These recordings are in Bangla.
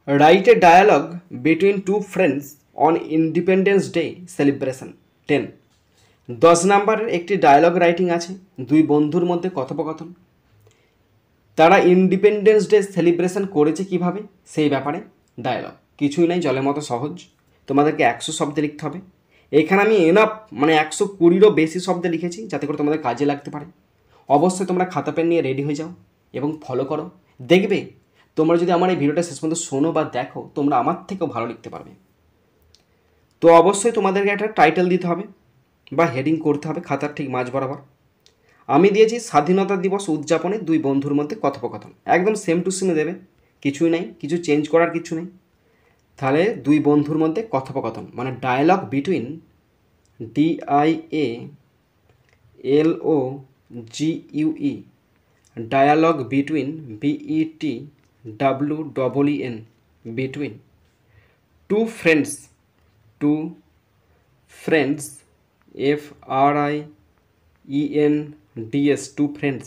Right a dialogue between two friends on Independence Day celebration. 10, 10 নম্বরের একটি ডায়ালগ রাইটিং আছে, দুই বন্ধুর মধ্যে কথোপকথন। তারা ইন্ডিপেন্ডেন্স ডে সেলিব্রেশন করেছে কিভাবে সেই ব্যাপারে ডায়ালগ। কিছুই নাই, জলের মতো সহজ। তোমাদেরকে 100 শব্দে লিখতে হবে। এখানে আমি এনাফ মানে 120-এরও বেশি শব্দে লিখেছি যাতে করে তোমাদের কাজে লাগতে পারে। অবশ্যই তোমরা খাতা পেন নিয়ে রেডি হয়ে যাও এবং ফলো করো। দেখবে তোমরা যদি আমার এই ভিডিওটা শেষ পর্যন্ত শোনো বা দেখো, তোমরা আমার থেকেও ভালো লিখতে পারবে। তো অবশ্যই তোমাদেরকে একটা টাইটেল দিতে হবে বা হেডিং করতে হবে খাতার ঠিক মাঝ বরাবর। আমি দিয়েছি স্বাধীনতা দিবস উদযাপনে দুই বন্ধুর মধ্যে কথোপকথন। একদম সেম টু সেম দেবে, কিছুই নাই, কিছু চেঞ্জ করার কিছু নেই। তাহলে দুই বন্ধুর মধ্যে কথোপকথন মানে dialogue between DIALOGUE, dialogue between BETWEEN, between two friends, two friends FRIENDS, two friends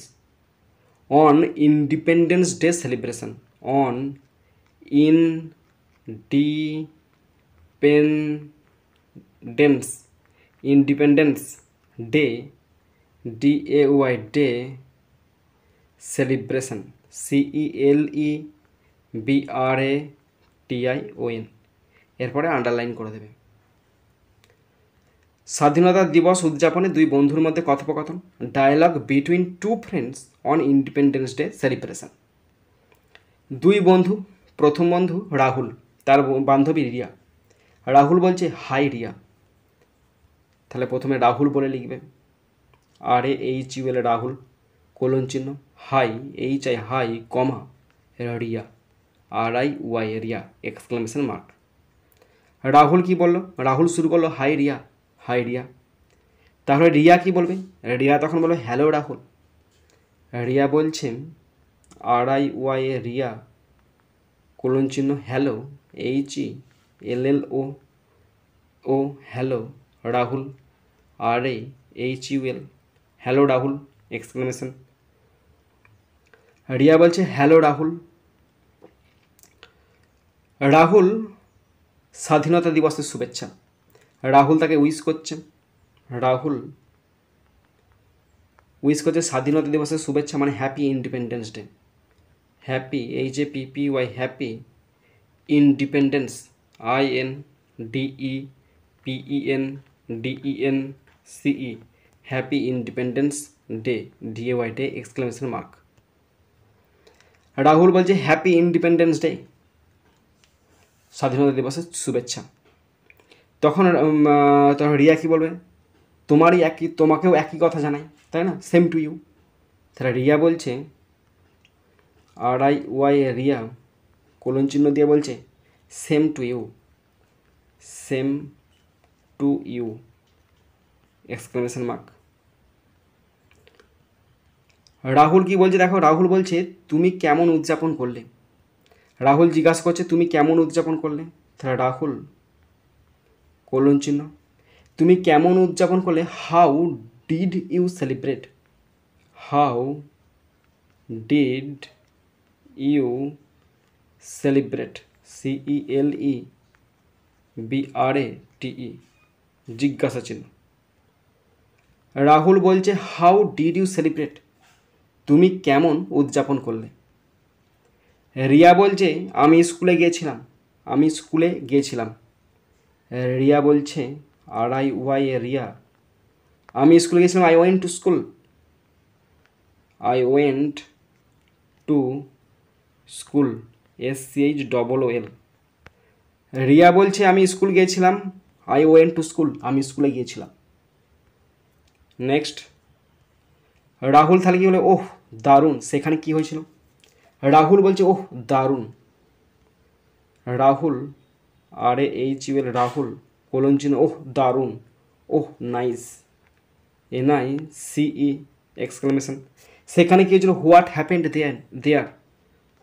on Independence Day celebration, on Independence Day, DAY Day celebration, CELEBRATION। এরপরে আন্ডারলাইন করে দেবে। স্বাধীনতা দিবস উদযাপনে দুই বন্ধুর মধ্যে কথোপকথন, dialogue between two friends on Independence Day celebration. দুই বন্ধু, প্রথম বন্ধু রাহুল, তার বান্ধবী রিয়া। রাহুল বলছে হাই রিয়া। তাহলে প্রথমে রাহুল বলে লিখবে, RAHUL রাহুল, কোলন চিহ্ন, hi HI hi, comma Riya, RIY Riya, exclamation mark. Rahul কি বললো? রাহুল শুরু করলো হাই রিয়া, হাই রিয়া। তাহলে রিয়া কি বলবে? রিয়া তখন বলবে হ্যালো রাহুল। রিয়া বলছেন RIY রিয়া, কোলন চিহ্ন, hello HELLO hello Rahul, RAHUL hello Rahul, exclamation. Riya বলছে হ্যালো রাহুল। রাহুল স্বাধীনতা দিবসের শুভেচ্ছা। রাহুল তাকে উইশ করছে, রাহুল উইশ করছে স্বাধীনতা দিবসের শুভেচ্ছা মানে happy independence day. Happy HAPPY, happy independence, INDEPENDENCE, happy independence day, DAY day, exclamation mark. Rahul বলছে হ্যাপি ইন্ডিপেন্ডেন্স ডে, স্বাধীনতা দিবসের শুভেচ্ছা। তখন রিয়া কী বলবে? তোমাকেও একই কথা জানাই, তাই না? Same to you. তাহলে রিয়া বলছে RIY রিয়া, কোলন চিহ্ন দিয়ে বলছে same to you, same to you, exclamation mark. Rahul কি বলছে দেখো, রাহুল বলছে তুমি কেমন উদযাপন করলে। রাহুল জিজ্ঞাসা করছে তুমি কেমন উদযাপন করলে। তাহলে রাহুল কোলন চিহ্ন, তুমি কেমন উদযাপন করলে, how did you celebrate, how did you celebrate, CELEBRATE, জিজ্ঞাসা চিহ্ন। রাহুল বলছে হাউ ডিড ইউ সেলিব্রেট, তুমি কেমন উদযাপন করলে। রিয়া বলছে আমি স্কুলে গিয়েছিলাম, আমি স্কুলে গিয়েছিলাম। রিয়া বলছে RIY রিয়া, আমি স্কুলে গিয়েছিলাম, I went to school, I went to school, SCHOOL। Riya বলছে আমি স্কুল গিয়েছিলাম, I went to school, আমি স্কুলে গিয়েছিলাম। নেক্সট রাহুল তাহলে কি বলে, ওহ দারুণ, সেখানে কি হয়েছিল। রাহুল বলছে ওহ দারুণ। রাহুল RAHUL রাহুল, কোলন চিহ্ন, ওহ দারুণ, ওহ নাইস, NICE, এক্সক্লামেশন। সেখানে কি হয়েছিল, what happened there,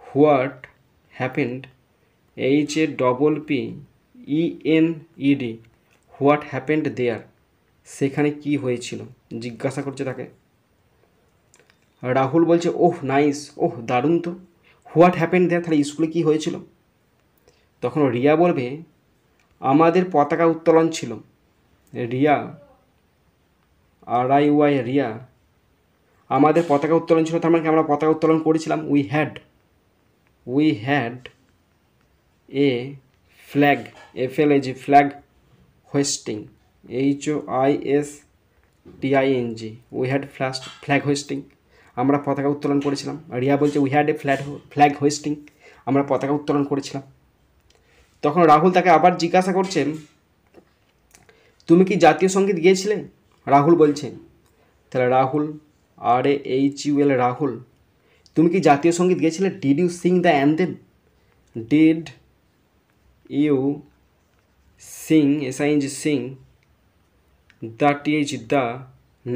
what happened, HAPPENED, what happened there, সেখানে কি হয়েছিল জিজ্ঞাসা করছে তাকে। রাহুল বলছে ওহ নাইস, ওহ দারুণ তো। হোয়াট হ্যাপেন্ড দেয়ার, তাহলে স্কুলে কী হয়েছিল। তখন রিয়া বলবে আমাদের পতাকা উত্তোলন ছিল। রিয়া, RIY, রিয়া, আমাদের পতাকা উত্তোলন ছিল, তার মানে কি আমরা পতাকা উত্তোলন করেছিলাম। We had a flag, FLAG, flag hoisting, HOISTING, we had flag hoisting, আমরা পতাকা উত্তোলন করেছিলাম। রিয়া বলছে we had a flag hoisting, আমরা পতাকা উত্তোলন করেছিলাম। তখন রাহুল তাকে আবার জিজ্ঞাসা করছে তুমি কি জাতীয় সঙ্গীত গেয়েছিলে? রাহুল বলছে, তাহলে রাহুল, RAHUL, রাহুল, তুমি কি জাতীয় সঙ্গীত গেয়েছিলে? Did you sing the anthem? Did you sing, SING, sing, the the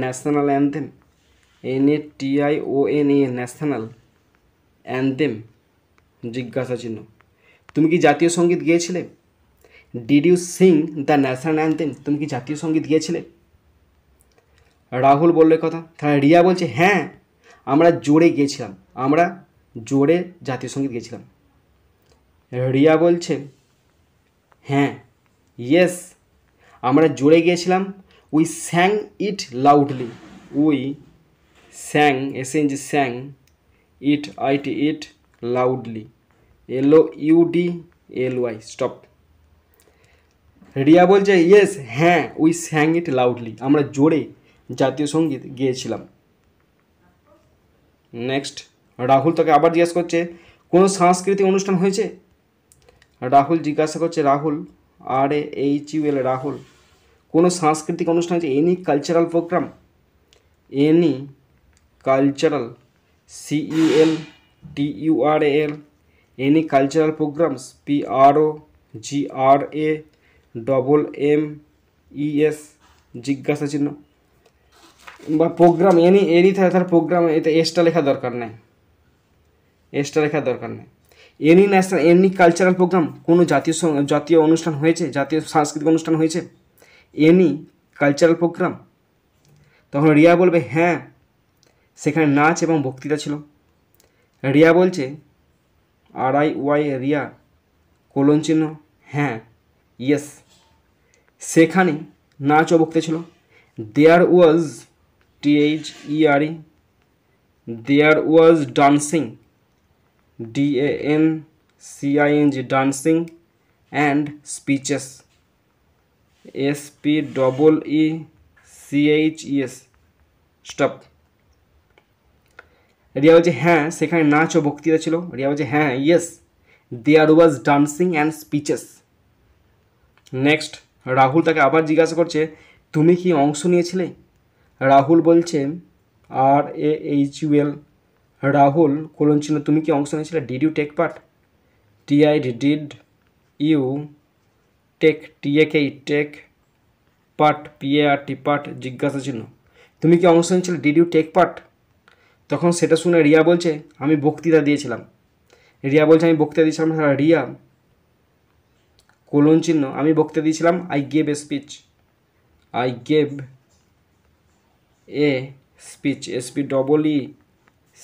national anthem, NATIONA, national anthem, জিজ্ঞাসা চিহ্ন। তুমি কি জাতীয় সঙ্গীত গেয়েছিলে? Did you sing the national anthem, তুমি কি জাতীয় সঙ্গীত গিয়েছিলে? রাহুল বললে কথা। তাহলে রিয়া বলছে হ্যাঁ, আমরা জোরে গিয়েছিলাম, আমরা জোরে জাতীয় সঙ্গীত গেছিলাম। রিয়া বলছে হ্যাঁ, ইয়েস, আমরা জোরে গিয়েছিলাম। We স্যাং it loudly, we স্যাং, SING, স্যাং, it loudly, LOUDLY, stop. Riya বলছে ইয়েস, হ্যাঁ, উই স্যাং ইট লাউডলি, আমরা জোরে জাতীয় সঙ্গীত গেয়েছিলাম। নেক্সট, রাহুল তাকে আবার জিজ্ঞাসা করছে কোনো সাংস্কৃতিক অনুষ্ঠান হয়েছে? রাহুল জিজ্ঞাসা করছে, রাহুল, RAHUL, রাহুল, কোনো সাংস্কৃতিক অনুষ্ঠান হয়েছে? Any cultural programme, any cultural, CULTURAL, any cultural programmes, PROGRAMMES, জিজ্ঞাসা চিহ্ন। বা প্রোগ্রাম, এনি তার প্রোগ্রাম, এতে এসটা লেখা দরকার নেই, এনি কালচারাল প্রোগ্রাম, কোনো জাতীয় অনুষ্ঠান হয়েছে, জাতীয় সাংস্কৃতিক অনুষ্ঠান হয়েছে, এনি কালচারাল প্রোগ্রাম। তখন রিয়া বলবে হ্যাঁ, সেখানে নাচ এবং বক্তৃতা ছিল। রিয়া বলছে, RIY, রিয়া, কোলন চিহ্ন, হ্যাঁ, ইয়েস, সেখানে নাচ ও বক্তৃতা ছিল। There was, THERE, there was dancing, DANCING, dancing, and speeches, SPEECHES, stop. Riya বলছে হ্যাঁ, সেখানে নাচ ও বক্তৃতা ছিল। রিয়া বলছে হ্যাঁ, yes, there was dancing and speeches. Next, Rahul তাকে আবার জিজ্ঞাসা করছে তুমি কি অংশ নিয়েছিলে? রাহুল বলছে, RAHUL, রাহুল, কোলন চিহ্ন, তুমি কি অংশ নিয়েছিলে? Did you take part, did you take, take, part, PART, part, জিজ্ঞাসা চিহ্ন, তুমি কি অংশ নিয়েছিলে? Did you take part. তখন সেটা শুনে রিয়া বলছে আমি বক্তৃতা দিয়েছিলাম। রিয়া বলছে আমি বক্তৃতা দিয়েছিলাম। রিয়া, কোলন চিহ্ন, আমি বক্তৃতা দিয়েছিলাম। I gave a speech,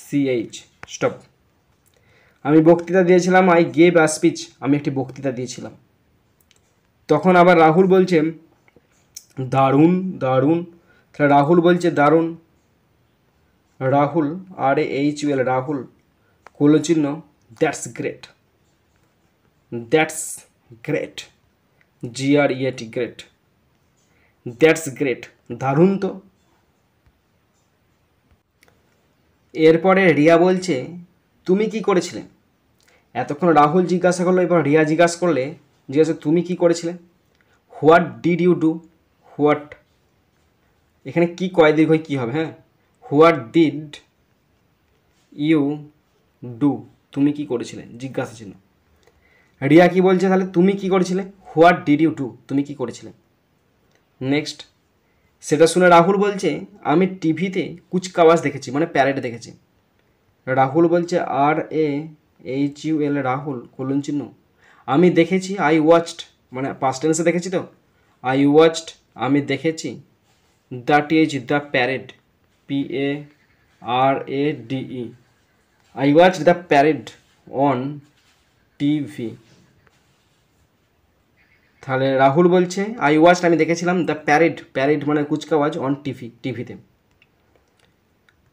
SPEECH, stop. আমি বক্তৃতা দিয়েছিলাম, I gave a speech, আমি একটি বক্তৃতা দিয়েছিলাম। তখন আবার রাহুল বলছে দারুণ, তাহলে রাহুল বলছে দারুণ। রাহুল, RAHUL, রাহুল, কোলন চিহ্ন, that's great, GREAT, great, that's great, দারুণ তো। এরপরে রিয়া বলছে তুমি কি করেছিলে? এতক্ষণ রাহুল জিজ্ঞাসা করলো, এবার রিয়া জিজ্ঞাসা তুমি কি করেছিলে? What did you do, what, এখানে কি কয় দীর্ঘই কী হবে? হ্যাঁ, হোয়াট ডিড ইউ ডু, তুমি কি করেছিলে, জিজ্ঞাসা চিহ্ন। রিয়া কি বলছে তাহলে তুমি কি করেছিলে? হোয়াট ডিড ইউ ডু, তুমি কি করেছিলে। নেক্সট, সেটা শুনে রাহুল বলছে আমি টিভিতে কুচকাওয়াজ দেখেছি, মানে প্যারেড দেখেছি। রাহুল বলছে RAHUL, রাহুল, কোলন চিহ্ন, আমি দেখেছি। I watched, মানে পাস্ট টেন্সে দেখেছি তো, I watched, আমি দেখেছি। The parade, PARADE, I watched the parade on TV, তাহলে রাহুল বলছে আই ওয়াচড, আমি দেখেছিলাম দ্য প্যারেড, প্যারেড মানে কুচকাওয়াজ, অন টিভিতে।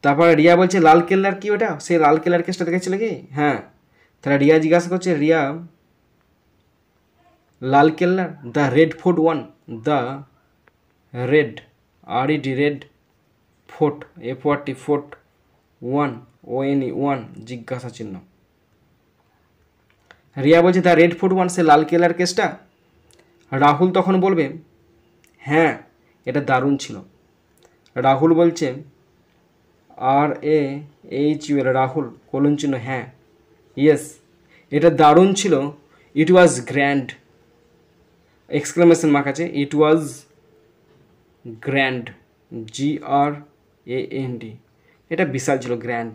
তারপরে রিয়া বলছে লালকেল্লার কি ওটা, সে লালকেল্লার কেসটা দেখেছিল কি? হ্যাঁ। তাহলে রিয়া জিজ্ঞাসা করছে, রিয়া লালকেল্লার, the Red Fort one, the Red RED Red Fort FORT Fort one ONE one জিজ্ঞাসা চিহ্ন। রিয়া বলছে দ্য রেড ফোর্ট ওয়ান, সে লালকেল্লার কেসটা। রাহুল তখন বলবে হ্যাঁ এটা দারুণ ছিল। রাহুল বলছে RAHUL, রাহুল কোলন চিহ্ন হ্যাঁ, ইয়েস এটা দারুণ ছিল, ইট ওয়াজ গ্র্যান্ড, এক্সক্লামেশন মার্ক আছে, ইট ওয়াজ গ্র্যান্ড GRAND, এটা বিশাল ছিল, গ্র্যান্ড।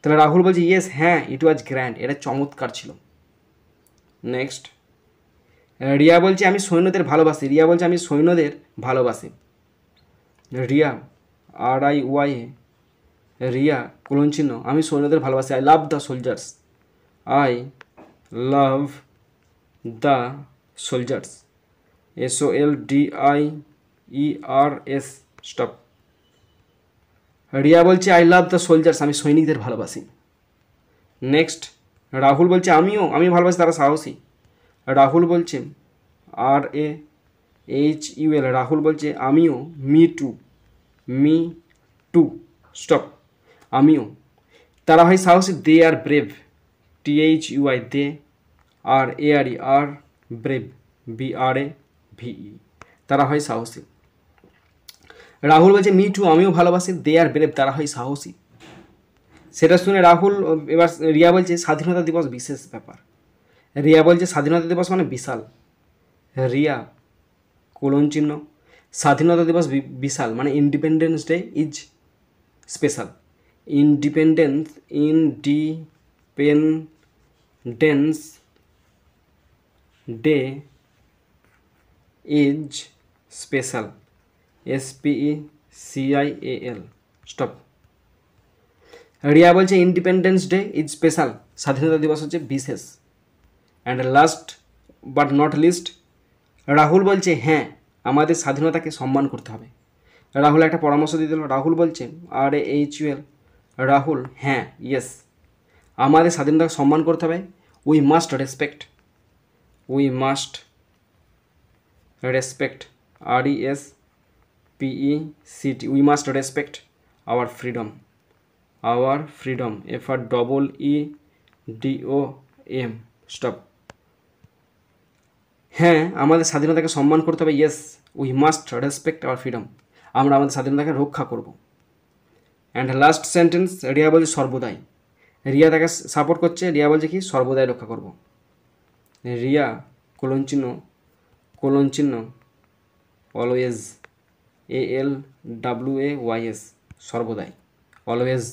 তাহলে রাহুল বলছে ইয়েস হ্যাঁ ইট ওয়াজ গ্র্যান্ড, এটা চমৎকার ছিল। নেক্সট রিয়া বলছে আমি সৈন্যদের ভালোবাসি, রিয়া বলছে আমি সৈন্যদের ভালোবাসি। রিয়া RIYA, রিয়া কোলন চিহ্ন আমি সৈন্যদের ভালোবাসি, I love the soldiers, I love the soldiers SOLDIERS stop. Riya বলছে আই লাভ দ্য সোলজার্স, আমি সৈনিকদের ভালোবাসি। নেক্সট রাহুল বলছে আমি ভালোবাসি, তারা সাহসী। রাহুল বলছে RAHUL, রাহুল বলছে আমিও, মি টু স্টপ, আমিও। তারা হয় সাহসী, they are brave, THUI, they ARE brave BRAVE, তারা হয় সাহসী। রাহুল বলছে মি টু, আমিও ভালোবাসি, দে আর ব্রেভ, তারা হয় সাহসী। সেটা শুনে রাহুল এবার রিয়া বলছে স্বাধীনতা দিবস বিশেষ ব্যাপার, রিয়া বলছে স্বাধীনতা দিবস মানে বিশাল। রিয়া কোলন চিহ্ন স্বাধীনতা দিবস বিশাল মানে independence day is special, independence day is special SPECIAL stop. Riya বলছে ইন্ডিপেন্ডেন্স ডে ইজ স্পেশাল, স্বাধীনতা দিবস হচ্ছে বিশেষ। And last but not list Rahul বলছে হ্যাঁ আমাদের স্বাধীনতাকে সম্মান করতে হবে। রাহুল একটা পরামর্শ দিয়ে দিল, রাহুল বলছে RAHUL, রাহুল হ্যাঁ ইয়েস আমাদের স্বাধীনতাকে সম্মান করতে হবে, we must respect RESPECT, we must respect our freedom FREEDOM stop. হ্যাঁ আমাদের স্বাধীনতাকে সম্মান করতে হবে, yes we must respect our freedom, আমরা আমাদের স্বাধীনতাকে রক্ষা করব। অ্যান্ড লাস্ট সেন্টেন্স রিয়া বলছে সর্বদাই, রিয়া তাকে সাপোর্ট করছে, রিয়া বলছে কি সর্বদাই রক্ষা করব। রিয়া কোলন চিহ্ন অলওয়েজ ALWAYS, সর্বদাই অলওয়েজ।